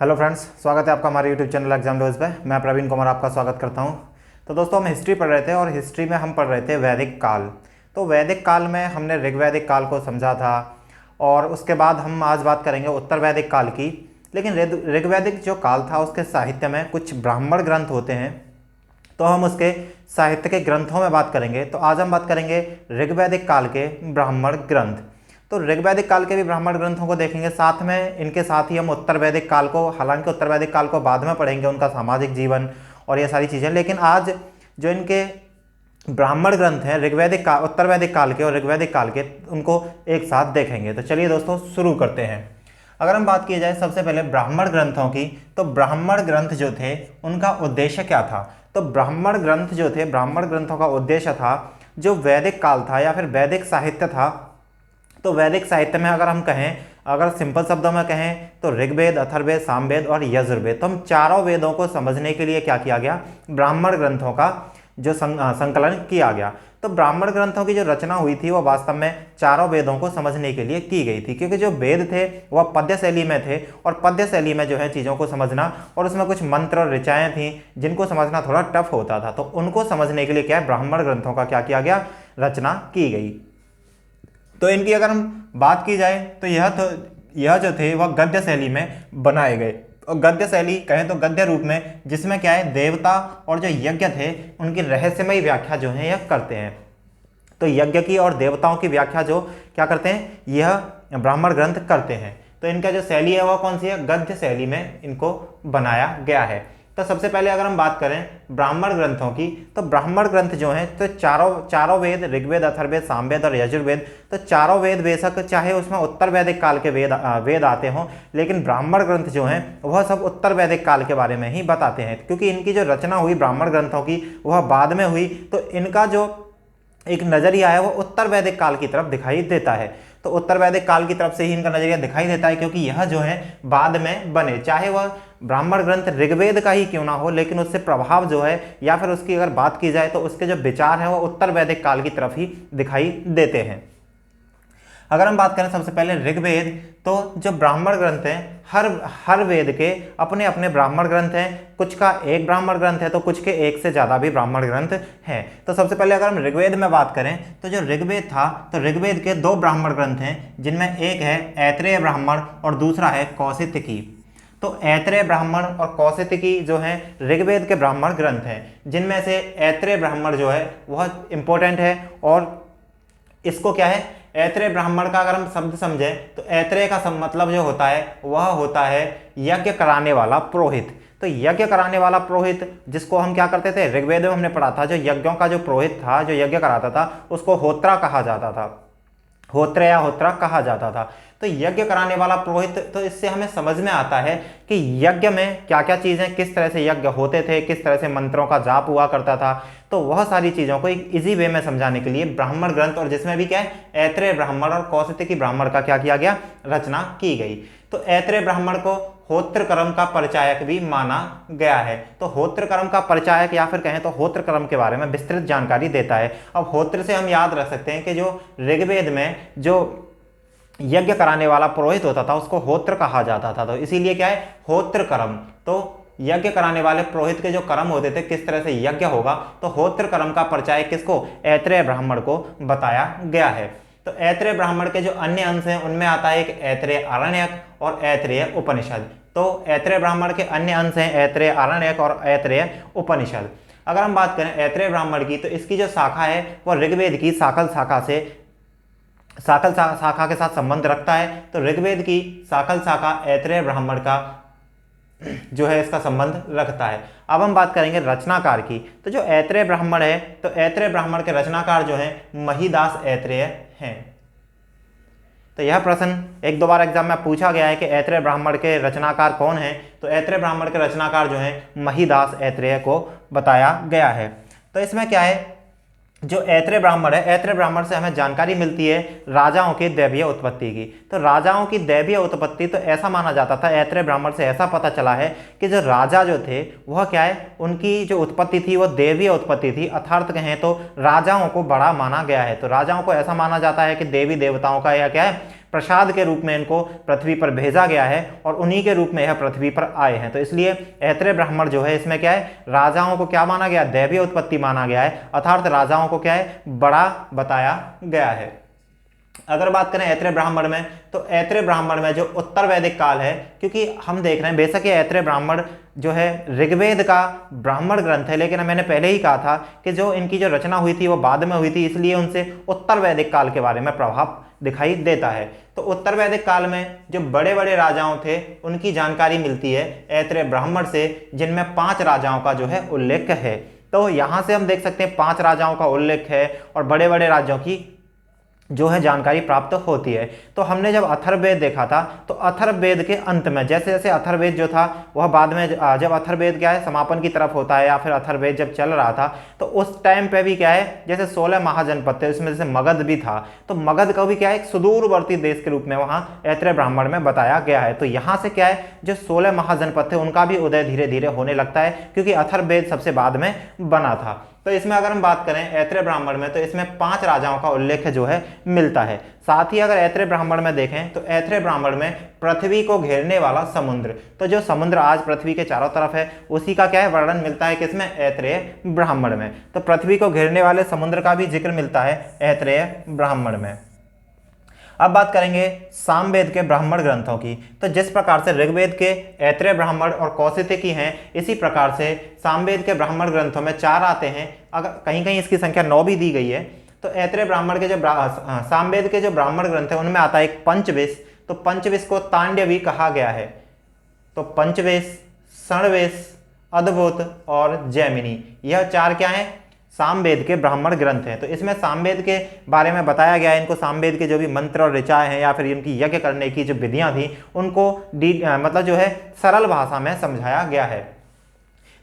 Hello friends, स्वागत है आपका हमारे यूट्यूब चैनल एग्जाम डोज पे। मैं प्रवीण कुमार आपका स्वागत करता हूं। तो दोस्तों, हम हिस्ट्री पढ़ रहे थे और हिस्ट्री में हम पढ़ रहे थे वैदिक काल। तो वैदिक काल में हमने ऋग्वैदिक काल को समझा था और उसके बाद हम आज बात करेंगे उत्तर वैदिक काल की। लेकिन ऋग्वैदिक जो काल था उसके साहित्य में कुछ ब्राह्मण ग्रंथ होते हैं, तो हम उसके साहित्य के ग्रंथों में बात करेंगे। तो आज हम बात करेंगे ऋग्वैदिक काल के ब्राह्मण ग्रंथ। तो ऋग्वैदिक काल के भी ब्राह्मण ग्रंथों को देखेंगे, साथ में इनके साथ ही हम उत्तर वैदिक काल को, हालांकि उत्तर वैदिक काल को बाद में पढ़ेंगे, उनका सामाजिक जीवन और ये सारी चीज़ें। लेकिन आज जो इनके ब्राह्मण ग्रंथ हैं ऋग्वैदिक काल, उत्तर वैदिक काल के और ऋग्वैदिक काल के, उनको एक साथ देखेंगे। तो चलिए दोस्तों शुरू करते हैं। अगर हम बात की जाए सबसे पहले ब्राह्मण ग्रंथों की, तो ब्राह्मण ग्रंथ जो थे उनका उद्देश्य क्या था? तो ब्राह्मण ग्रंथ जो थे, ब्राह्मण ग्रंथों का उद्देश्य था, जो वैदिक काल था या फिर वैदिक साहित्य था, तो वैदिक साहित्य में अगर हम कहें, अगर सिंपल शब्दों में कहें तो ऋग्वेद, अथर्ववेद, सामवेद और यजुर्वेद, तो हम चारों वेदों को समझने के लिए क्या किया गया? ब्राह्मण ग्रंथों का जो संकलन किया गया। तो ब्राह्मण ग्रंथों की जो रचना हुई थी वो वास्तव में चारों वेदों को समझने के लिए की गई थी, क्योंकि जो वेद थे वह पद्य शैली में थे और पद्य शैली में जो है चीज़ों को समझना, और उसमें कुछ मंत्र और ऋचाएँ थीं जिनको समझना थोड़ा टफ होता था, तो उनको समझने के लिए क्या है, ब्राह्मण ग्रंथों का क्या किया गया? रचना की गई। तो इनकी अगर हम बात की जाए तो यह जो थे वह गद्य शैली में बनाए गए। और गद्य शैली कहें तो गद्य रूप में, जिसमें क्या है, देवता और जो यज्ञ थे उनकी रहस्यमयी व्याख्या जो है यह करते हैं। तो यज्ञ की और देवताओं की व्याख्या जो क्या करते हैं, यह ब्राह्मण ग्रंथ करते हैं। तो इनका जो शैली है वह कौन सी है? गद्य शैली में इनको बनाया गया है। तो सबसे पहले अगर हम बात करें ब्राह्मण ग्रंथों की, तो ब्राह्मण ग्रंथ जो हैं, तो चारों वेद, ऋग्वेद, अथर्ववेद, सामवेद और यजुर्वेद, तो चारों वेद बेशक चाहे उसमें उत्तर वैदिक काल के वेद आते हों, लेकिन ब्राह्मण ग्रंथ जो हैं वह सब उत्तर वैदिक काल के बारे में ही बताते हैं, क्योंकि इनकी जो रचना हुई ब्राह्मण ग्रंथों की वह बाद में हुई। तो इनका जो एक नज़रिया है वो उत्तर वैदिक काल की तरफ दिखाई देता है। तो उत्तर वैदिक काल की तरफ से ही इनका नज़रिया दिखाई देता है, क्योंकि यह जो है बाद में बने, चाहे वह ब्राह्मण ग्रंथ ऋग्वेद का ही क्यों ना हो, लेकिन उससे प्रभाव जो है या फिर उसकी अगर बात की जाए तो उसके जो विचार हैं वो उत्तर वैदिक काल की तरफ ही दिखाई देते हैं। अगर हम बात करें सबसे पहले ऋग्वेद, तो जो ब्राह्मण ग्रंथ हैं, हर वेद के अपने अपने ब्राह्मण ग्रंथ हैं। कुछ का एक ब्राह्मण ग्रंथ है तो कुछ के एक से ज़्यादा भी ब्राह्मण ग्रंथ हैं। तो सबसे पहले अगर हम ऋग्वेद में बात करें तो जो ऋग्वेद था, तो ऋग्वेद के दो ब्राह्मण ग्रंथ हैं, जिनमें एक है ऐत्रेय ब्राह्मण और दूसरा है कौशितकी। तो ऐत्रेय ब्राह्मण और कौशितकी जो है ऋग्वेद के ब्राह्मण ग्रंथ हैं, जिनमें से ऐत्रेय ब्राह्मण जो है वह इंपॉर्टेंट है। और इसको क्या है, ऐत्रेय ब्राह्मण का अगर हम शब्द समझें तो ऐत्रेय का मतलब जो होता है वह होता है यज्ञ कराने वाला पुरोहित। तो यज्ञ कराने वाला पुरोहित, जिसको हम क्या करते थे, ऋग्वेद में हमने पढ़ा था, जो यज्ञों का जो पुरोहित था, जो यज्ञ कराता था, उसको होत्रा कहा जाता था, होत्र या होत्रा कहा जाता था। तो यज्ञ कराने वाला पुरोहित, तो इससे हमें समझ में आता है कि यज्ञ में क्या क्या चीज़ें, किस तरह से यज्ञ होते थे, किस तरह से मंत्रों का जाप हुआ करता था। तो वह सारी चीज़ों को एक इजी वे में समझाने के लिए ब्राह्मण ग्रंथ, और जिसमें भी क्या है, ऐत्रेय ब्राह्मण और कौशितकी ब्राह्मण का क्या किया गया? रचना की गई। तो ऐत्रेय ब्राह्मण को होत्र कर्म का परिचायक भी माना गया है। तो होत्र कर्म का परिचायक या फिर कहें तो होत्र कर्म के बारे में विस्तृत जानकारी देता है। अब होत्र से हम याद रख सकते हैं कि जो ऋग्वेद में जो यज्ञ कराने वाला पुरोहित होता था उसको होत्र कहा जाता था। तो इसीलिए क्या है, होत्र कर्म। तो यज्ञ कराने वाले पुरोहित के जो कर्म होते थे, किस तरह से यज्ञ होगा, तो होत्र कर्म का परिचायक किसको? ऐत्रेय ब्राह्मण को बताया गया है। तो ऐत्रेय ब्राह्मण के जो अन्य अंश हैं उनमें आता है एक ऐत्रेय आरण्यक और ऐत्रेय उपनिषद। तो ऐत्रेय ब्राह्मण के अन्य अंश हैं ऐत्रेय आरण्यक और ऐत्रेय उपनिषद। अगर हम बात करें ऐत्रेय ब्राह्मण की, तो इसकी जो शाखा है वह ऋग्वेद की शाखल शाखा के साथ संबंध रखता है। तो ऋग्वेद की शाखल शाखा ऐत्रेय ब्राह्मण का जो है इसका संबंध रखता है। अब हम बात करेंगे रचनाकार की। तो जो ऐत्रेय ब्राह्मण है, तो ऐत्रेय ब्राह्मण के रचनाकार जो हैं महिदास ऐत्रेय हैं। तो यह प्रश्न एक दो बार एग्जाम में पूछा गया है कि ऐत्रेय ब्राह्मण के रचनाकार कौन हैं। तो ऐत्रेय ब्राह्मण के रचनाकार जो हैं महिदास ऐत्रेय को बताया गया है। तो इसमें क्या है, जो ऐत्रेय ब्राह्मण है, ऐत्रेय ब्राह्मण से हमें जानकारी मिलती है राजाओं की दैवीय उत्पत्ति की। तो राजाओं की दैवीय उत्पत्ति, तो ऐसा माना जाता था, ऐत्रेय ब्राह्मण से ऐसा पता चला है कि जो राजा जो थे वह क्या है, उनकी जो उत्पत्ति थी वह दैवीय उत्पत्ति थी। अर्थात कहें तो राजाओं को बड़ा माना गया है। तो राजाओं को ऐसा माना जाता है कि देवी देवताओं का यह क्या है, प्रसाद के रूप में इनको पृथ्वी पर भेजा गया है और उन्हीं के रूप में यह पृथ्वी पर आए हैं। तो इसलिए ऐत्रेय ब्राह्मण जो है इसमें क्या है, राजाओं को क्या माना गया, दैवीय उत्पत्ति माना गया है, अर्थात राजाओं को क्या है, बड़ा बताया गया है। अगर बात करें ऐत्रेय ब्राह्मण में, तो ऐत्रेय ब्राह्मण में जो उत्तर वैदिक काल है, क्योंकि हम देख रहे हैं बेशक ये ऐत्रेय ब्राह्मण जो है ऋग्वेद का ब्राह्मण ग्रंथ है, लेकिन मैंने पहले ही कहा था कि जो इनकी जो रचना हुई थी वो बाद में हुई थी, इसलिए उनसे उत्तर वैदिक काल के बारे में प्रभाव दिखाई देता है। तो उत्तर वैदिक काल में जो बड़े बड़े राजाओं थे उनकी जानकारी मिलती है ऐत्रेय ब्राह्मण से, जिनमें 5 राजाओं का जो है उल्लेख है। तो यहां से हम देख सकते हैं 5 राजाओं का उल्लेख है और बड़े बड़े राज्यों की जो है जानकारी प्राप्त होती है। तो हमने जब अथर्ववेद देखा था, तो अथर्ववेद के अंत में जैसे जैसे अथर्ववेद जो था वह बाद में जब अथर्ववेद क्या है समापन की तरफ होता है, या फिर अथर्ववेद जब चल रहा था, तो उस टाइम पे भी क्या है, जैसे 16 महाजनपद थे उसमें जैसे मगध भी था, तो मगध को भी क्या है एक सुदूरवर्ती देश के रूप में वहां ऐत्रेय ब्राह्मण में बताया गया है। तो यहाँ से क्या है, जो 16 महाजनपद थे उनका भी उदय धीरे धीरे होने लगता है, क्योंकि अथर्ववेद सबसे बाद में बना था। तो इसमें अगर हम बात करें ऐत्रेय ब्राह्मण में, तो इसमें 5 राजाओं का उल्लेख जो है मिलता है। साथ ही अगर ऐत्रेय ब्राह्मण में देखें, तो ऐत्रेय ब्राह्मण में पृथ्वी को घेरने वाला समुद्र, तो जो समुद्र आज पृथ्वी के चारों तरफ है उसी का क्या है वर्णन मिलता है किसमें, ऐत्रेय ब्राह्मण में। तो पृथ्वी को घेरने वाले समुद्र का भी जिक्र मिलता है ऐत्रेय ब्राह्मण में। अब बात करेंगे सामवेद के ब्राह्मण ग्रंथों की। तो जिस प्रकार से ऋग्वेद के ऐत्रेय ब्राह्मण और कौशिकी हैं, इसी प्रकार से सामवेद के ब्राह्मण ग्रंथों में 4 आते हैं, अगर कहीं कहीं इसकी संख्या 9 भी दी गई है। तो ऐत्रेय ब्राह्मण के जो सामवेद के जो ब्राह्मण ग्रंथ है उनमें आता है एक पंचविश। तो पंचविश को तांडवी कहा गया है। तो पंचविश, षणविश, अद्भुत और जैमिनी, यह 4 क्या है, सामवेद के ब्राह्मण ग्रंथ हैं। तो इसमें सामवेद के बारे में बताया गया है, इनको सामवेद के जो भी मंत्र और ऋचाएं हैं या फिर इनकी यज्ञ करने की जो विधियां थी उनको मतलब जो है सरल भाषा में समझाया गया है।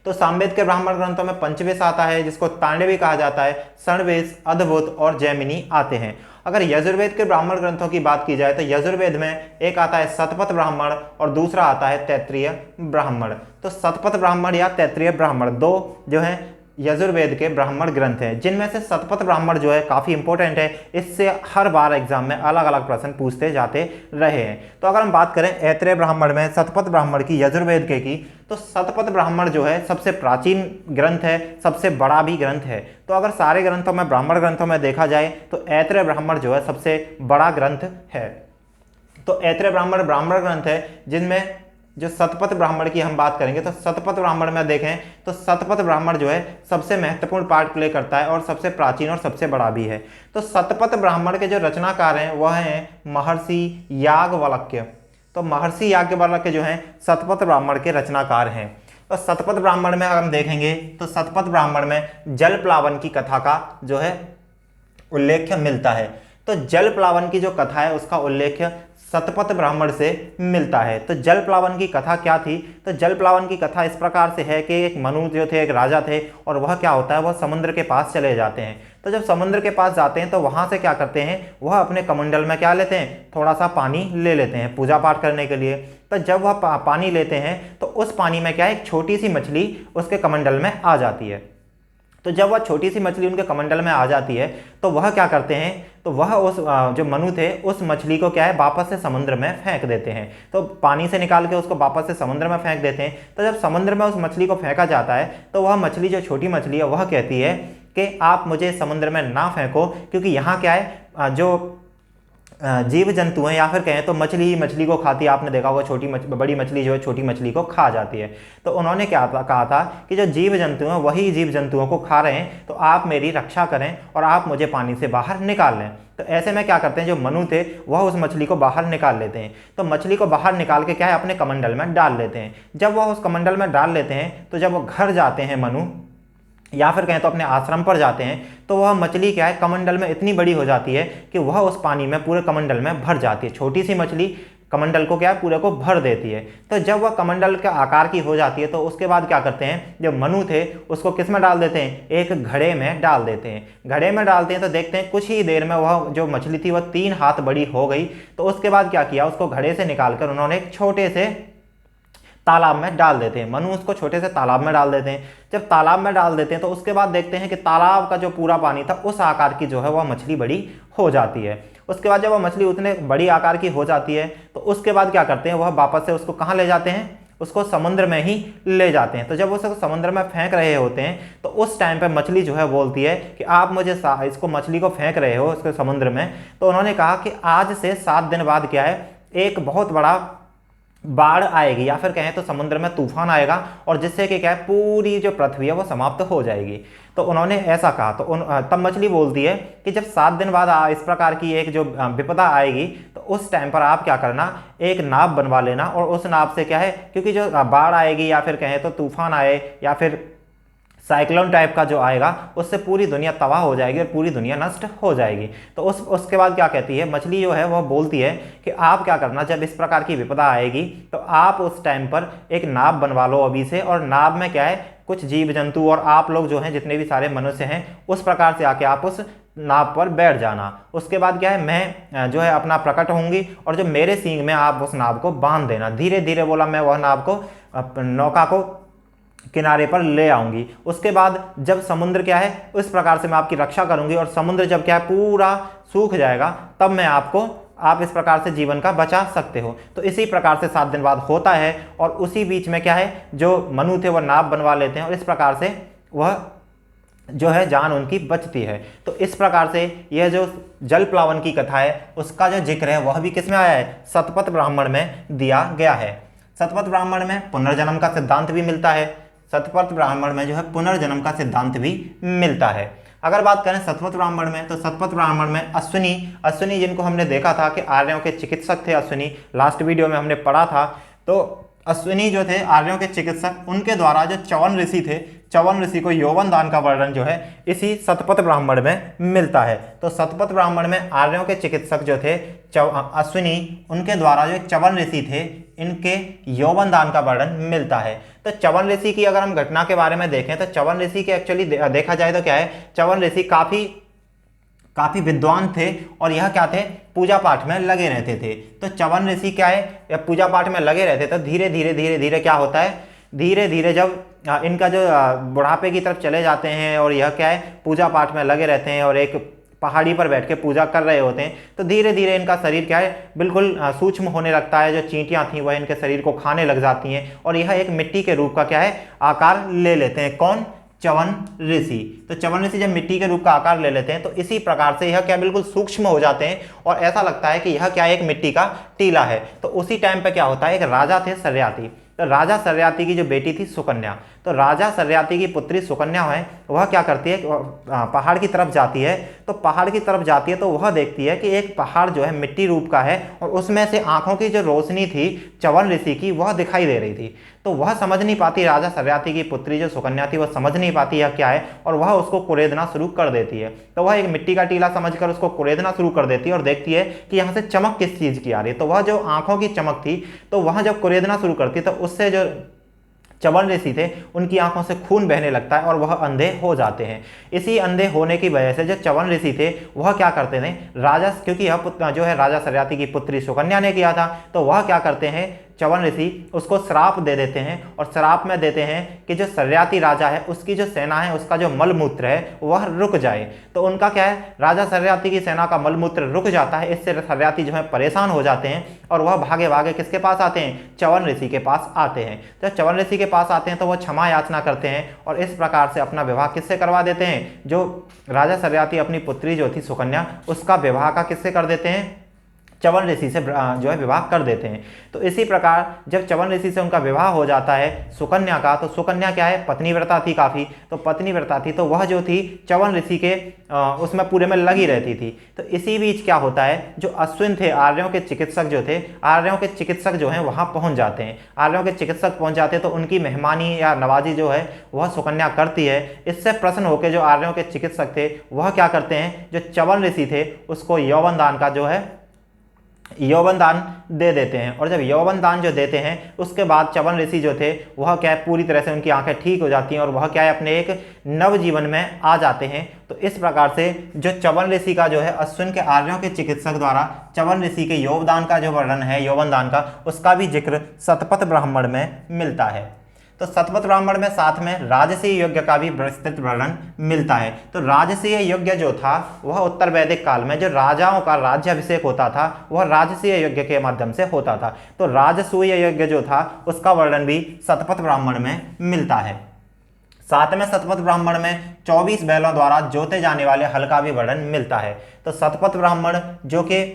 तो सामवेद के ब्राह्मण ग्रंथों में पंचवेश आता है जिसको तांडवी कहा जाता है, षणवेश, अद्भुत और जैमिनी आते हैं। अगर यजुर्वेद के ब्राह्मण ग्रंथों की बात की जाए, तो यजुर्वेद में एक आता है शतपथ ब्राह्मण और दूसरा आता है तैत्तिरीय ब्राह्मण। तो शतपथ ब्राह्मण या तैत्तिरीय ब्राह्मण 2 जो है यजुर्वेद के ब्राह्मण ग्रंथ हैं, जिनमें से शतपथ ब्राह्मण जो है काफ़ी इंपॉर्टेंट है, इससे हर बार एग्जाम में अलग अलग प्रश्न पूछते जाते रहे हैं। तो अगर हम बात करें ऐत्रेय ब्राह्मण में शतपथ ब्राह्मण की, यजुर्वेद के की, तो शतपथ ब्राह्मण जो है सबसे प्राचीन ग्रंथ है, सबसे बड़ा भी ग्रंथ है। तो अगर सारे ग्रंथों में ब्राह्मण ग्रंथों में देखा जाए तो ऐत्रेय ब्राह्मण जो है सबसे बड़ा ग्रंथ है। तो ऐत्रेय ब्राह्मण ब्राह्मण ग्रंथ है जिनमें जो शतपथ ब्राह्मण की हम बात करेंगे, तो शतपथ ब्राह्मण में देखें तो शतपथ ब्राह्मण जो है सबसे महत्वपूर्ण पार्ट प्ले करता है और सबसे प्राचीन और सबसे बड़ा भी है। तो शतपथ ब्राह्मण के जो रचनाकार हैं वह हैं महर्षि याज्ञवल्क्य। तो महर्षि याज्ञवल्क्य जो हैं शतपथ ब्राह्मण के रचनाकार हैं। तो शतपथ ब्राह्मण में अगर हम देखेंगे तो शतपथ ब्राह्मण में जल प्लावन की कथा का जो है उल्लेख मिलता है। तो जल प्लावन की जो कथा है उसका उल्लेख शतपथ ब्राह्मण से मिलता है। तो जल प्लावन की कथा क्या थी, तो जल प्लावन की कथा इस प्रकार से है कि एक मनु जो थे, एक राजा थे, और वह क्या होता है, वह समुद्र के पास चले जाते हैं। तो जब समुद्र के पास जाते हैं तो वहां से क्या करते हैं, वह अपने कमंडल में क्या लेते हैं, थोड़ा सा पानी ले लेते हैं पूजा पाठ करने के लिए। तो जब वह पानी लेते हैं तो उस पानी में क्या है, एक छोटी सी मछली उसके कमंडल में आ जाती है। तो जब वह छोटी सी मछली उनके कमंडल में आ जाती है तो वह क्या करते हैं, तो वह उस जो मनु थे उस मछली को क्या है वापस से समुद्र में फेंक देते हैं। तो पानी से निकाल के उसको वापस से समुद्र में फेंक देते हैं। तो जब समुद्र में उस मछली को फेंका जाता है तो वह मछली जो छोटी मछली है वह कहती है कि आप मुझे समुद्र में ना फेंको, क्योंकि यहाँ क्या है जो जीव जंतु हैं या फिर कहें तो मछली ही मछली को खाती है। आपने देखा होगा बड़ी मछली जो है छोटी मछली को खा जाती है। तो उन्होंने क्या कहा था कि जो जीव जंतु हैं वही जीव जंतुओं को खा रहे हैं, तो आप मेरी रक्षा करें और आप मुझे पानी से बाहर निकाल लें। तो ऐसे में क्या करते हैं, जो मनु थे वह उस मछली को बाहर निकाल लेते हैं। तो मछली को बाहर निकाल के क्या है अपने कमंडल में डाल लेते हैं। जब वह उस कमंडल में डाल लेते हैं तो जब वो घर जाते हैं मनु, या फिर कहें तो अपने आश्रम पर जाते हैं, तो वह मछली क्या है कमंडल में इतनी बड़ी हो जाती है कि वह उस पानी में पूरे कमंडल में भर जाती है। छोटी सी मछली कमंडल को क्या है पूरे को भर देती है। तो जब वह कमंडल के आकार की हो जाती है तो उसके बाद क्या करते हैं, जो मनु थे उसको किस में डाल देते हैं, एक घड़े में डाल देते हैं। घड़े में डालते हैं तो देखते हैं कुछ ही देर में वह जो मछली थी वह 3 हाथ बड़ी हो गई। तो उसके बाद क्या किया, उसको घड़े से निकालकर उन्होंने एक छोटे से तालाब में डाल देते हैं। मनु उसको छोटे से तालाब में डाल देते हैं। जब तालाब में डाल देते हैं तो उसके बाद देखते हैं कि तालाब का जो पूरा पानी था उस आकार की जो है वह मछली बड़ी हो जाती है। उसके बाद जब वह मछली उतने बड़ी आकार की हो जाती है तो उसके बाद क्या करते हैं, वह वापस से उसको कहाँ ले जाते हैं, उसको समुद्र में ही ले जाते हैं। तो जब वो उसको समुद्र में फेंक रहे होते हैं तो उस टाइम पे मछली जो है बोलती है कि आप मुझे इसको मछली को फेंक रहे हो उसके समुद्र में। तो उन्होंने कहा कि आज से 7 दिन बाद क्या है, एक बहुत बड़ा बाढ़ आएगी या फिर कहें तो समुद्र में तूफान आएगा और जिससे कि क्या है, पूरी जो पृथ्वी है वो समाप्त हो जाएगी। तो उन्होंने ऐसा कहा। तो तब मछली बोलती है कि जब 7 दिन बाद इस प्रकार की एक जो विपदा आएगी तो उस टाइम पर आप क्या करना, एक नाव बनवा लेना और उस नाव से क्या है, क्योंकि जो बाढ़ आएगी या फिर कहें तो तूफान आए या फिर साइक्लोन टाइप का जो आएगा उससे पूरी दुनिया तबाह हो जाएगी और पूरी दुनिया नष्ट हो जाएगी। तो उसके बाद क्या कहती है मछली जो है, वह बोलती है कि आप क्या करना, जब इस प्रकार की विपदा आएगी तो आप उस टाइम पर एक नाव बनवा लो अभी से, और नाव में क्या है, कुछ जीव जंतु और आप लोग जो हैं जितने भी सारे मनुष्य हैं उस प्रकार से आके आप उस नाव पर बैठ जाना। उसके बाद क्या है, मैं जो है अपना प्रकट होंगी और जो मेरे सींग में आप उस नाव को बांध देना। धीरे धीरे बोला मैं वह नाव को, नौका को किनारे पर ले आऊंगी। उसके बाद जब समुद्र क्या है, उस प्रकार से मैं आपकी रक्षा करूंगी और समुद्र जब क्या है पूरा सूख जाएगा तब मैं आप इस प्रकार से जीवन का बचा सकते हो। तो इसी प्रकार से 7 दिन बाद होता है और उसी बीच में क्या है, जो मनु थे वह नाव बनवा लेते हैं और इस प्रकार से वह जो है जान उनकी बचती है। तो इस प्रकार से यह जो जल प्लावन की कथा है उसका जो जिक्र है वह भी किसमें आया है, शतपथ ब्राह्मण में दिया गया है। शतपथ ब्राह्मण में पुनर्जन्म का सिद्धांत भी मिलता है। शतपथ ब्राह्मण में जो है पुनर्जन्म का सिद्धांत भी मिलता है। अगर बात करें शतपथ ब्राह्मण में, तो शतपथ ब्राह्मण में अश्विनी जिनको हमने देखा था कि आर्यों के चिकित्सक थे, अश्विनी लास्ट वीडियो में हमने पढ़ा था। तो अश्विनी जो थे आर्यों के चिकित्सक, उनके द्वारा जो च्यवन ऋषि थे, च्यवन ऋषि को यौवन दान का वर्णन जो है इसी शतपथ ब्राह्मण में मिलता है। तो शतपथ ब्राह्मण में आर्यों के चिकित्सक जो थे अश्विनी, उनके द्वारा जो च्यवन ऋषि थे इनके यौवन दान का वर्णन मिलता है। तो च्यवन ऋषि की अगर हम घटना के बारे में देखें तो च्यवन ऋषि के एक्चुअली देखा जाए तो क्या है, च्यवन ऋषि काफी विद्वान थे और यह क्या थे, पूजा पाठ में लगे रहते थे। तो च्यवन ऋषि क्या है, या पूजा पाठ में लगे रहते तो धीरे धीरे क्या होता है, धीरे धीरे जब इनका जो बुढ़ापे की तरफ चले जाते हैं और यह क्या है पूजा पाठ में लगे रहते हैं और एक पहाड़ी पर बैठ के पूजा कर रहे होते हैं, तो धीरे धीरे इनका शरीर क्या है बिल्कुल सूक्ष्म होने लगता है। जो चींटियां थी वह इनके शरीर को खाने लग जाती हैं और यह एक मिट्टी के रूप का क्या है आकार ले लेते हैं। कौन, च्यवन ऋषि। तो च्यवन ऋषि जब मिट्टी के रूप का आकार ले लेते हैं तो इसी प्रकार से यह क्या बिल्कुल सूक्ष्म हो जाते हैं और ऐसा लगता है कि यह क्या एक मिट्टी का टीला है। तो उसी टाइम पे क्या होता है, एक राजा थे सर्याती। तो राजा सर्याती की जो बेटी थी सुकन्या, तो राजा सर्याती की पुत्री सुकन्या है, वह क्या करती है, पहाड़ की तरफ जाती है। तो पहाड़ की तरफ जाती है तो वह देखती है कि एक पहाड़ जो है मिट्टी रूप का है और उसमें से आंखों की जो रोशनी थी च्यवन ऋषि की वह दिखाई दे रही थी। तो वह समझ नहीं पाती, राजा सर्याती की पुत्री जो सुकन्या थी वह समझ नहीं पाती यह क्या है और वह उसको कुरेदना शुरू कर देती है। तो वह एक मिट्टी का टीला समझकर उसको कुरेदना शुरू कर देती है और देखती है कि यहाँ से चमक किस चीज़ की आ रही है। तो वह जो आंखों की चमक थी, तो वह जब कुरेदना शुरू करती तो उससे जो च्यवन ऋषि थे उनकी आंखों से खून बहने लगता है और वह अंधे हो जाते हैं। इसी अंधे होने की वजह से जो च्यवन ऋषि थे वह क्या करते थे, राजा, क्योंकि यह जो है राजा सर्याती की पुत्री सुकन्या ने किया था, तो वह क्या करते हैं, च्यवन ऋषि उसको श्राप दे देते हैं और श्राप में देते हैं कि जो सर्याती राजा है उसकी जो सेना है उसका जो मलमूत्र है वह रुक जाए। तो उनका क्या है, राजा सर्याती की सेना का मलमूत्र रुक जाता है। इससे सर्याती जो है परेशान हो जाते हैं और वह भागे भागे किसके पास आते हैं, च्यवन ऋषि के पास आते हैं। जब च्यवन ऋषि के पास आते हैं तो वह क्षमा याचना करते हैं और इस प्रकार से अपना विवाह किससे करवा देते हैं, जो राजा सर्याती अपनी पुत्री जो थी सुकन्या उसका विवाह का किससे कर देते हैं, च्यवन ऋषि से जो है विवाह कर देते हैं। तो इसी प्रकार जब च्यवन ऋषि से उनका विवाह हो जाता है सुकन्या का, तो सुकन्या क्या है, पत्नीव्रता थी काफ़ी, तो पत्नीव्रता थी तो वह जो थी च्यवन ऋषि के उसमें पूरे में लगी रहती थी। तो इसी बीच क्या होता है, जो अश्विन थे, आर्यों के चिकित्सक जो थे, आर्यों के चिकित्सक जो हैं वहाँ पहुँच जाते हैं। आर्यों के चिकित्सक पहुँच जाते हैं तो उनकी मेहमानी या नवाजी जो है वह सुकन्या करती है। इससे प्रसन्न होकर जो आर्यों के चिकित्सक थे वह क्या करते हैं, जो च्यवन ऋषि थे उसको यौवन दान का जो है यौवन दान दे देते हैं। और जब यौवन दान जो देते हैं उसके बाद च्यवन ऋषि जो थे वह क्या है पूरी तरह से उनकी आंखें ठीक हो जाती हैं और वह क्या है अपने एक नव जीवन में आ जाते हैं। तो इस प्रकार से जो च्यवन ऋषि का जो है अश्विन के आर्यों के चिकित्सक द्वारा च्यवन ऋषि के यौवन का जो वर्णन है, यौवन दान का, उसका भी जिक्र शतपथ ब्राह्मण में मिलता है। तो शतपथ ब्राह्मण में साथ में राजसीय यज्ञ का भी विस्तृत वर्णन मिलता है। तो राजसीय यज्ञ जो था वह उत्तर वैदिक काल में जो राजाओं का राज्याभिषेक होता था वह राजसीय यज्ञ के माध्यम से होता था। तो राजसूय यज्ञ जो था उसका वर्णन भी शतपथ ब्राह्मण में मिलता है। साथ में शतपथ ब्राह्मण में 24 बैलों द्वारा जोते जाने वाले हल का भी वर्णन मिलता है। तो शतपथ ब्राह्मण जो कि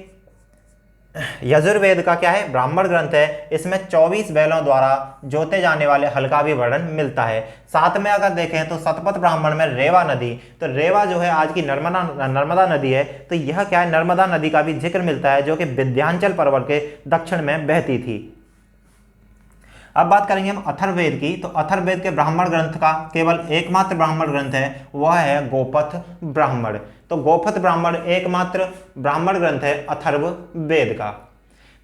यजुर्वेद का क्या है, ब्राह्मण ग्रंथ है, इसमें 24 बैलों द्वारा जोते जाने वाले हल का भी वर्णन मिलता है। साथ में अगर देखें तो शतपथ ब्राह्मण में रेवा नदी, तो रेवा जो है आज की नर्मदा नदी है, तो यह क्या है, नर्मदा नदी का भी जिक्र मिलता है जो कि विंध्याचल पर्वत के दक्षिण में बहती थी। अब बात करेंगे हम अथर्ववेद की। तो अथर्ववेद के ब्राह्मण ग्रंथ का केवल एकमात्र ब्राह्मण ग्रंथ है, वह है गोपथ ब्राह्मण। तो गोपथ ब्राह्मण एकमात्र ब्राह्मण ग्रंथ है अथर्ववेद का।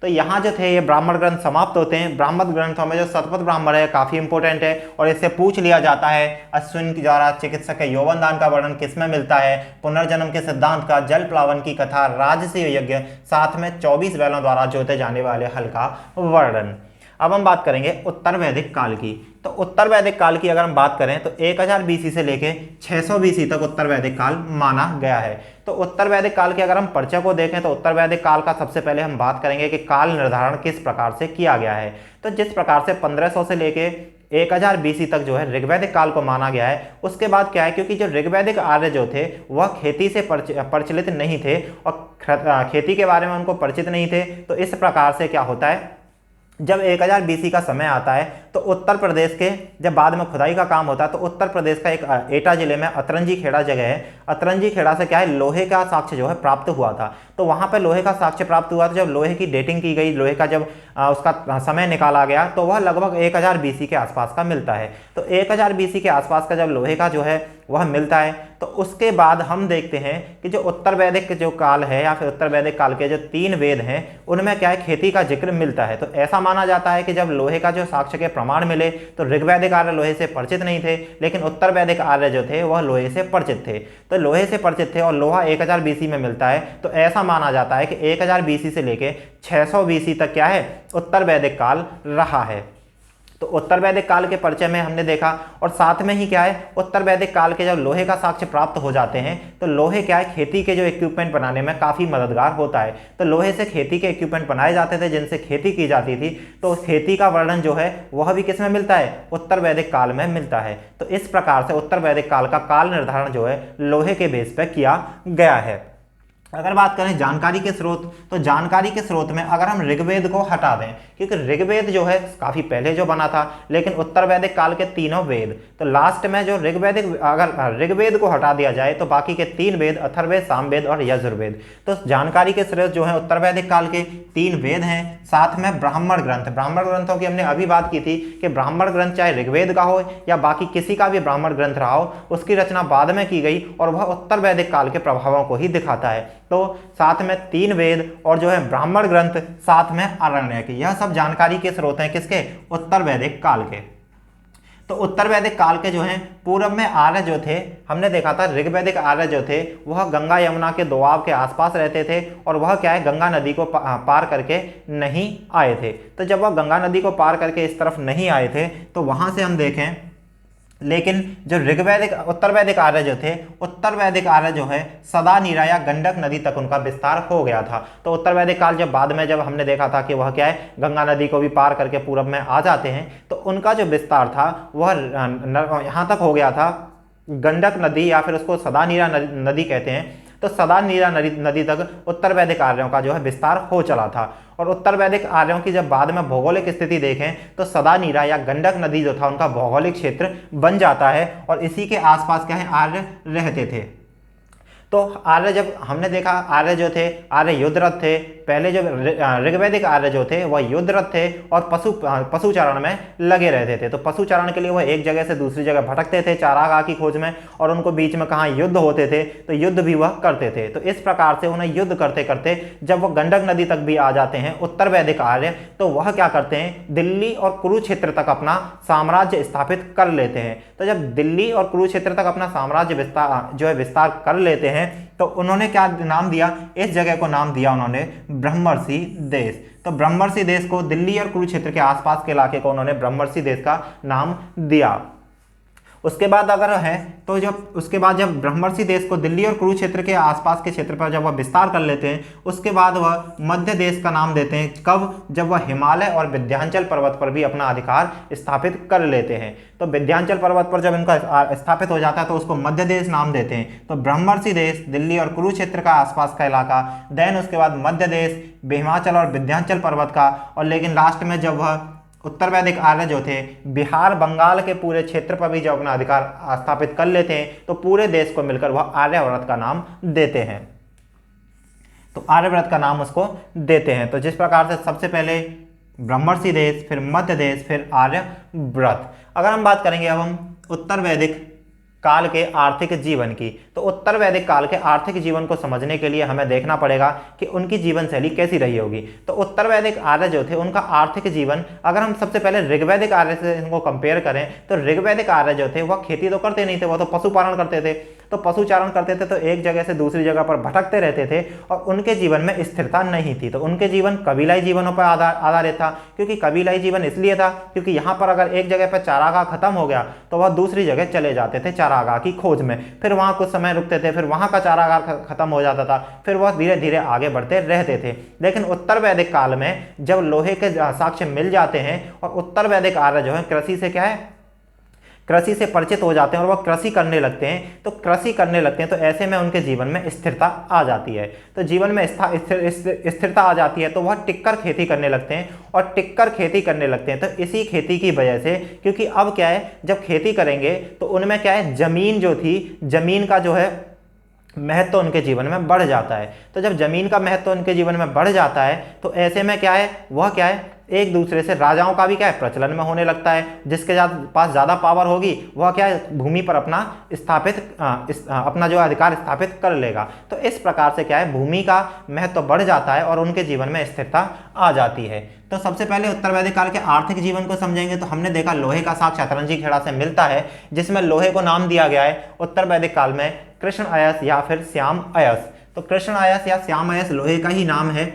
तो यहाँ जो थे ये ब्राह्मण ग्रंथ समाप्त होते हैं। ब्राह्मण ग्रंथों में जो शतपथ ब्राह्मण है काफ़ी इंपॉर्टेंट है और इससे पूछ लिया जाता है अश्विन के द्वारा चिकित्सक के यौवन दान का वर्णन किसमें मिलता है, पुनर्जन्म के सिद्धांत का, जल प्लावन की कथा, राजसीय यज्ञ, साथ में 24 बैलों द्वारा जोते जाने वाले हल का वर्णन। अब हम बात करेंगे उत्तर वैदिक काल की। तो उत्तर वैदिक काल की अगर हम बात करें तो 1000 BC से लेके 600 BC तक उत्तर वैदिक काल माना गया है। तो उत्तर वैदिक काल के अगर हम परिचय को देखें तो उत्तर वैदिक काल का सबसे पहले हम बात करेंगे कि काल निर्धारण किस प्रकार से किया गया है। तो जिस प्रकार से 1500 से लेके 1000 BC तक जो है ऋग्वैदिक काल को माना गया है, उसके बाद क्या है, क्योंकि जो ऋग्वैदिक आर्य जो थे वह खेती से परिचित नहीं थे और खेती के बारे में उनको परिचित नहीं थे, तो इस प्रकार से क्या होता है, जब 1000 BC का समय आता है तो उत्तर प्रदेश के जब बाद में खुदाई का काम होता है तो उत्तर प्रदेश का एक एटा जिले में अतरंजी खेड़ा जगह है, अतरंजी खेड़ा से क्या है, लोहे का साक्ष्य जो है प्राप्त हुआ था। तो वहाँ पे लोहे का साक्ष्य प्राप्त हुआ था। जब लोहे की डेटिंग की गई, लोहे का जब उसका समय निकाला गया तो वह लगभग 1000 BC के आसपास का मिलता है। तो 1000 BC के आसपास का जब लोहे का जो है वह मिलता है तो उसके बाद हम देखते हैं कि जो उत्तर वैदिक जो काल है या फिर उत्तर वैदिक काल के जो 3 वेद हैं उनमें क्या है, खेती का जिक्र मिलता है। तो ऐसा माना जाता है कि जब लोहे का जो साक्ष्य के प्रमाण मिले तो ऋग्वैदिक आर्य लोहे से परिचित नहीं थे, लेकिन उत्तर वैदिक आर्य जो थे वह लोहे से परिचित थे। तो लोहे से परिचित थे और लोहा 1000 BC में मिलता है। तो ऐसा माना जाता है कि 1000 BC से लेके 600 BC तक क्या है, उत्तर वैदिक काल रहा है। तो उत्तर वैदिक काल के परिचय में हमने देखा और साथ में ही क्या है, उत्तर वैदिक काल के जब लोहे का साक्ष्य प्राप्त हो जाते हैं तो लोहे क्या है, खेती के जो इक्विपमेंट बनाने में काफ़ी मददगार होता है। तो लोहे से खेती के इक्विपमेंट बनाए जाते थे जिनसे खेती की जाती थी। तो खेती का वर्णन जो है वह भी किस में मिलता है, उत्तर वैदिक काल में मिलता है। तो इस प्रकार से उत्तर वैदिक काल का काल निर्धारण जो है लोहे के बेस पर किया गया है। अगर बात करें जानकारी के स्रोत, तो जानकारी के स्रोत में अगर हम ऋग्वेद को हटा दें, क्योंकि ऋग्वेद जो है काफ़ी पहले जो बना था, लेकिन उत्तर वैदिक काल के तीनों वेद, तो लास्ट में जो ऋग्वैदिक, अगर ऋग्वेद को हटा दिया जाए तो बाकी के 3 वेद अथर्ववेद, सामवेद और यजुर्वेद। तो जानकारी के स्रोत जो है उत्तर वैदिक काल के 3 वेद हैं, साथ में ब्राह्मण ग्रंथ। ब्राह्मण ग्रंथों की हमने अभी बात की थी कि ब्राह्मण ग्रंथ चाहे ऋग्वेद का हो या बाकी किसी का भी ब्राह्मण ग्रंथ रहा हो, उसकी रचना बाद में की गई और वह उत्तर वैदिक काल के प्रभावों को ही दिखाता है। तो साथ में 3 वेद और जो है ब्राह्मण ग्रंथ, साथ में आरण्यक, यह सब जानकारी के स्रोत हैं किसके, उत्तर वैदिक काल के। तो उत्तर वैदिक काल के जो हैं पूर्व में आर्य जो थे, हमने देखा था ऋग्वैदिक आर्य जो थे वह गंगा यमुना के दोआब के आसपास रहते थे और वह क्या है, गंगा नदी को पार करके नहीं आए थे। तो जब वह गंगा नदी को पार करके इस तरफ नहीं आए थे तो वहां से हम देखें, लेकिन जो ऋग्वैदिक उत्तर वैदिक आर्य जो थे, उत्तर वैदिक आर्य जो है सदा नीरा या गंडक नदी तक उनका विस्तार हो गया था। तो उत्तर वैदिक काल जब बाद में जब हमने देखा था कि वह क्या है, गंगा नदी को भी पार करके पूरब में आ जाते हैं, तो उनका जो विस्तार था वह यहाँ तक हो गया था, गंडक नदी या फिर उसको सदा नीरा नदी कहते हैं। तो सदा नीरा नदी तक उत्तर वैदिक आर्यों का जो है विस्तार हो चला था। और उत्तर वैदिक आर्यों की जब बाद में भौगोलिक स्थिति देखें तो सदा नीरा या गंडक नदी जो था उनका भौगोलिक क्षेत्र बन जाता है और इसी के आसपास क्या है, आर्य रहते थे। तो आर्य जब हमने देखा, आर्य जो थे आर्य युद्धरत थे। पहले जो ऋग्वैदिक आर्य जो थे वह युद्धरत थे और पशु चारण में लगे रहते थे। तो पशु चारण के लिए वह एक जगह से दूसरी जगह भटकते थे चारागाह की खोज में, और उनको बीच में कहाँ युद्ध होते थे तो युद्ध भी वह करते थे। तो इस प्रकार से उन्हें युद्ध करते करते जब वह गंडक नदी तक भी आ जाते हैं उत्तर वैदिक आर्य, तो वह क्या करते हैं, दिल्ली और कुरुक्षेत्र तक अपना साम्राज्य स्थापित कर लेते हैं। तो जब दिल्ली और कुरुक्षेत्र तक अपना साम्राज्य विस्तार कर लेते हैं तो उन्होंने क्या नाम दिया, इस जगह को नाम दिया उन्होंने ब्रह्मर्षि देश। तो ब्रह्मर्षि देश को, दिल्ली और कुरुक्षेत्र के आसपास के इलाके को उन्होंने ब्रह्मर्षि देश का नाम दिया। उसके बाद अगर है तो जब उसके बाद जब ब्रह्मर्षि देश को दिल्ली और कुरुक्षेत्र के आसपास के क्षेत्र पर जब वह विस्तार कर लेते हैं, उसके बाद वह मध्य देश का नाम देते हैं। कब? जब वह हिमालय और विंध्याचल पर्वत पर भी अपना अधिकार स्थापित कर लेते हैं। तो विंध्याचल पर्वत पर जब इनका स्थापित हो जाता है तो उसको मध्य देश नाम देते हैं। तो ब्रह्मर्षि देश, दिल्ली और कुरुक्षेत्र का आसपास का इलाका, देन उसके बाद मध्य देश, हिमाचल और विंध्याचल पर्वत का, और लेकिन लास्ट में जब वह उत्तर वैदिक आर्य जो थे बिहार बंगाल के पूरे क्षेत्र पर भी जब अपना अधिकार स्थापित कर लेते हैं तो पूरे देश को मिलकर वह आर्यव्रत का नाम देते हैं। तो आर्यव्रत का नाम उसको देते हैं। तो जिस प्रकार से सबसे पहले ब्रह्मर्षि देश, फिर मध्य देश, फिर आर्यव्रत। अगर हम बात करेंगे अब हम उत्तर वैदिक काल के आर्थिक जीवन की, तो उत्तर वैदिक काल के आर्थिक जीवन को समझने के लिए हमें देखना पड़ेगा कि उनकी जीवन शैली कैसी रही होगी। तो उत्तर वैदिक आर्य जो थे उनका आर्थिक जीवन, अगर हम सबसे पहले ऋग्वैदिक आर्य से इनको कंपेयर करें तो ऋग्वैदिक आर्य जो थे वह खेती तो करते नहीं थे, वह तो पशुपालन करते थे। तो पशुचारण करते थे तो एक जगह से दूसरी जगह पर भटकते रहते थे और उनके जीवन में स्थिरता नहीं थी। तो उनके जीवन कबीलाई जीवनों पर आधारित था। क्योंकि कबीलाई जीवन इसलिए था क्योंकि यहाँ पर अगर एक जगह पर चारागाह खत्म हो गया तो वह दूसरी जगह चले जाते थे चारागाह की खोज में, फिर वहाँ कुछ समय रुकते थे, फिर वहाँ का चारागाह खत्म हो जाता था, फिर वह धीरे धीरे आगे बढ़ते रहते थे। लेकिन उत्तर वैदिक काल में जब लोहे के साक्ष्य मिल जाते हैं और उत्तर वैदिक आर्य जो है कृषि से क्या है, कृषि से परिचित हो जाते हैं और वह कृषि करने लगते हैं। तो कृषि करने लगते हैं तो ऐसे में उनके जीवन में स्थिरता आ जाती है। तो जीवन में स्थिरता आ जाती है तो वह टिक्कर खेती करने लगते हैं और टिक्कर खेती करने लगते हैं। तो इसी खेती की वजह से, क्योंकि अब क्या है, जब खेती करेंगे तो उनमें क्या है, जमीन जो थी, जमीन का जो है महत्व उनके जीवन में बढ़ जाता है। तो जब जमीन का महत्व उनके जीवन में बढ़ जाता है तो ऐसे में क्या है, वह क्या है, एक दूसरे से राजाओं का भी क्या है प्रचलन में होने लगता है। जिसके पास ज़्यादा पावर होगी वह क्या है, भूमि पर अपना अपना जो अधिकार स्थापित कर लेगा। तो इस प्रकार से क्या है, भूमि का महत्व बढ़ जाता है और उनके जीवन में स्थिरता आ जाती है। तो सबसे पहले उत्तर वैदिक काल के आर्थिक जीवन को समझेंगे तो हमने देखा लोहे का साक्ष्य अतरंजी खेड़ा से मिलता है, जिसमें लोहे को नाम दिया गया है उत्तर वैदिक काल में कृष्ण अयस या फिर श्याम अयस। तो कृष्ण अयस या श्याम अयस लोहे का ही नाम है।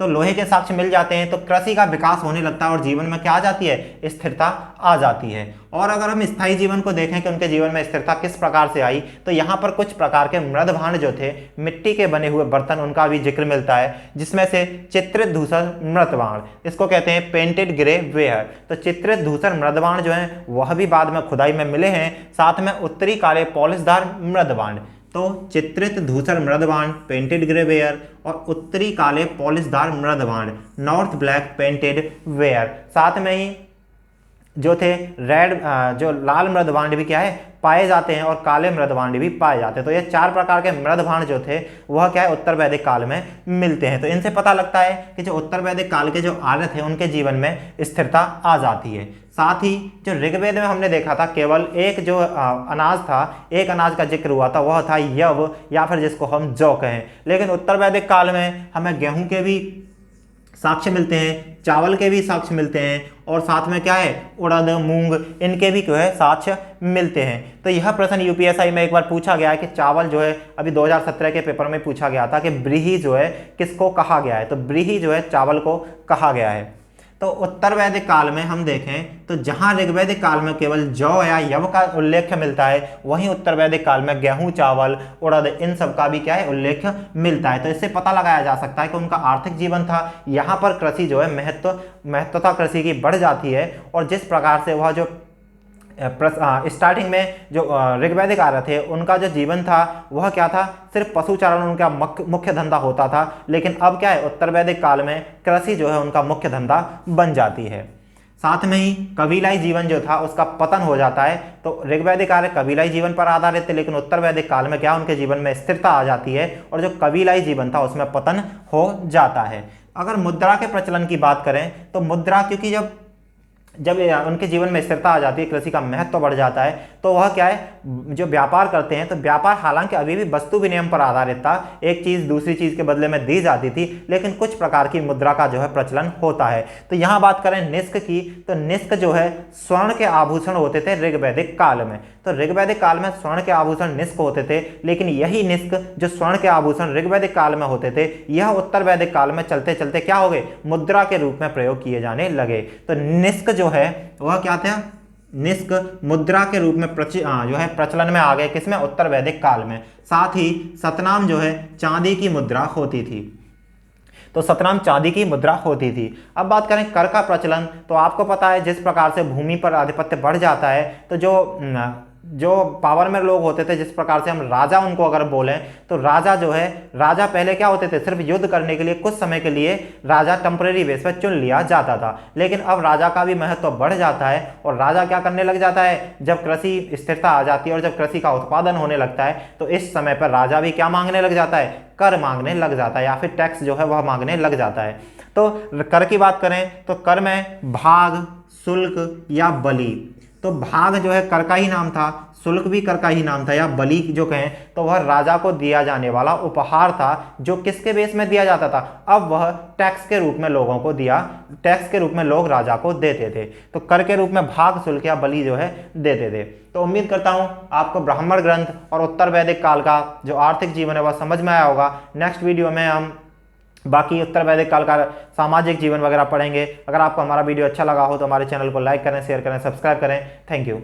तो लोहे के साक्ष्य मिल जाते हैं तो कृषि का विकास होने लगता है और जीवन में क्या आ जाती है, स्थिरता आ जाती है। और अगर हम स्थायी जीवन को देखें कि उनके जीवन में स्थिरता किस प्रकार से आई, तो यहाँ पर कुछ प्रकार के मृदभांड जो थे, मिट्टी के बने हुए बर्तन, उनका भी जिक्र मिलता है, जिसमें से चित्रित धूसर मृदभांड, इसको कहते हैं पेंटेड ग्रे वेयर। तो चित्रित धूसर मृदभांड जो है वह भी बाद में खुदाई में मिले हैं। साथ में उत्तरी काले पॉलिशदार मृदभांड, तो चित्रित धूसर मृदभांड पेंटेड ग्रे वेयर और उत्तरी काले पॉलिशदार मृदभांड नॉर्थ ब्लैक पेंटेड वेयर। साथ में ही जो थे रेड जो लाल मृदभांड भी क्या है पाए जाते हैं और काले मृदभांड भी पाए जाते हैं। तो ये चार प्रकार के मृदभांड जो थे वह क्या है उत्तर वैदिक काल में मिलते हैं। तो इनसे पता लगता है कि जो उत्तर वैदिक काल के जो आर्य थे उनके जीवन में स्थिरता आ जाती है। साथ ही जो ऋग्वेद में हमने देखा था केवल एक जो अनाज था, एक अनाज का जिक्र हुआ था, वह था यव या फिर जिसको हम जौ कहें। लेकिन उत्तर वैदिक काल में हमें गेहूं के भी साक्ष्य मिलते हैं, चावल के भी साक्ष्य मिलते हैं और साथ में क्या है उड़द, मूंग, इनके भी जो है साक्ष्य मिलते हैं। तो यह प्रश्न यूपीएससी में एक बार पूछा गया है कि चावल जो है, अभी 2017 के पेपर में पूछा गया था कि ब्रीही जो है किसको कहा गया है, तो ब्रीही जो है चावल को कहा गया है। तो उत्तर वैदिक काल में हम देखें तो जहां ऋग्वैदिक काल में केवल जौ या यव का उल्लेख मिलता है, वहीं उत्तर वैदिक काल में गेहूं, चावल, उड़द, इन सब का भी क्या है उल्लेख मिलता है। तो इससे पता लगाया जा सकता है कि उनका आर्थिक जीवन था। यहाँ पर कृषि जो है महत्वता कृषि की बढ़ जाती है और जिस प्रकार से वह जो स्टार्टिंग में जो ऋग्वैदिक आर्य थे उनका जो जीवन था वह क्या था, सिर्फ पशुचारण उनका मुख्य धंधा होता था। लेकिन अब क्या है उत्तर वैदिक काल में कृषि जो है उनका मुख्य धंधा बन जाती है। साथ में ही कबीलाई जीवन जो था उसका पतन हो जाता है। तो ऋग्वैदिक आर्य कबीलाई जीवन पर आधारित थे, लेकिन उत्तर वैदिक काल में क्या उनके जीवन में स्थिरता आ जाती है और जो कबीलाई जीवन था उसमें पतन हो जाता है। अगर मुद्रा के प्रचलन की बात करें तो मुद्रा, क्योंकि जब उनके जीवन में स्थिरता आ जाती है, कृषि का महत्व बढ़ जाता है, तो वह क्या है जो व्यापार करते हैं, तो व्यापार हालांकि अभी भी वस्तु विनिमय पर आधारित था, एक चीज़ दूसरी चीज़ के बदले में दी जाती थी, लेकिन कुछ प्रकार की मुद्रा का जो है प्रचलन होता है। तो यहाँ बात करें निष्क की, तो निष्क जो है स्वर्ण के आभूषण होते थे ऋग्वैदिक काल में। तो ऋग्वैदिक काल में स्वर्ण के आभूषण निष्क होते थे, लेकिन यही निष्क जो स्वर्ण के आभूषण ऋग्वैदिक काल में होते थे, यह उत्तर वैदिक काल में चलते चलते क्या हो गए, मुद्रा के रूप में प्रयोग किए जाने लगे। तो निष्क जो है वह क्या था, निष्क मुद्रा के रूप में जो है प्रचलन में आ गए, किसमें, उत्तर वैदिक काल में। साथ ही सतनाम जो है चांदी की मुद्रा होती थी, तो सतनाम चांदी की मुद्रा होती थी। अब बात करें कर का प्रचलन, तो आपको पता है जिस प्रकार से भूमि पर आधिपत्य बढ़ जाता है, तो जो पावर में लोग होते थे, जिस प्रकार से हम राजा उनको अगर बोलें, तो राजा जो है, राजा पहले क्या होते थे, सिर्फ युद्ध करने के लिए कुछ समय के लिए राजा टेम्परेरी बेस पर चुन लिया जाता था। लेकिन अब राजा का भी महत्व बढ़ जाता है और राजा क्या करने लग जाता है, जब कृषि स्थिरता आ जाती है और जब कृषि का उत्पादन होने लगता है, तो इस समय पर राजा भी क्या मांगने लग जाता है, कर मांगने लग जाता है, या फिर टैक्स जो है वह मांगने लग जाता है। तो कर की बात करें तो कर में भाग, शुल्क या बलि, तो भाग जो है कर का ही नाम था, शुल्क भी कर का ही नाम था, या बलि जो कहें तो वह राजा को दिया जाने वाला उपहार था, जो किसके बेस में दिया जाता था, अब वह टैक्स के रूप में लोगों को दिया, टैक्स के रूप में लोग राजा को देते थे। तो कर के रूप में भाग, शुल्क या बलि जो है देते थे। तो उम्मीद करता हूं आपको ब्राह्मण ग्रंथ और उत्तर वैदिक काल का जो आर्थिक जीवन है वह समझ में आया होगा। नेक्स्ट वीडियो में हम बाकी उत्तर वैदिक काल का सामाजिक जीवन वगैरह पढ़ेंगे। अगर आपको हमारा वीडियो अच्छा लगा हो तो हमारे चैनल को लाइक करें, शेयर करें, सब्सक्राइब करें। Thank you.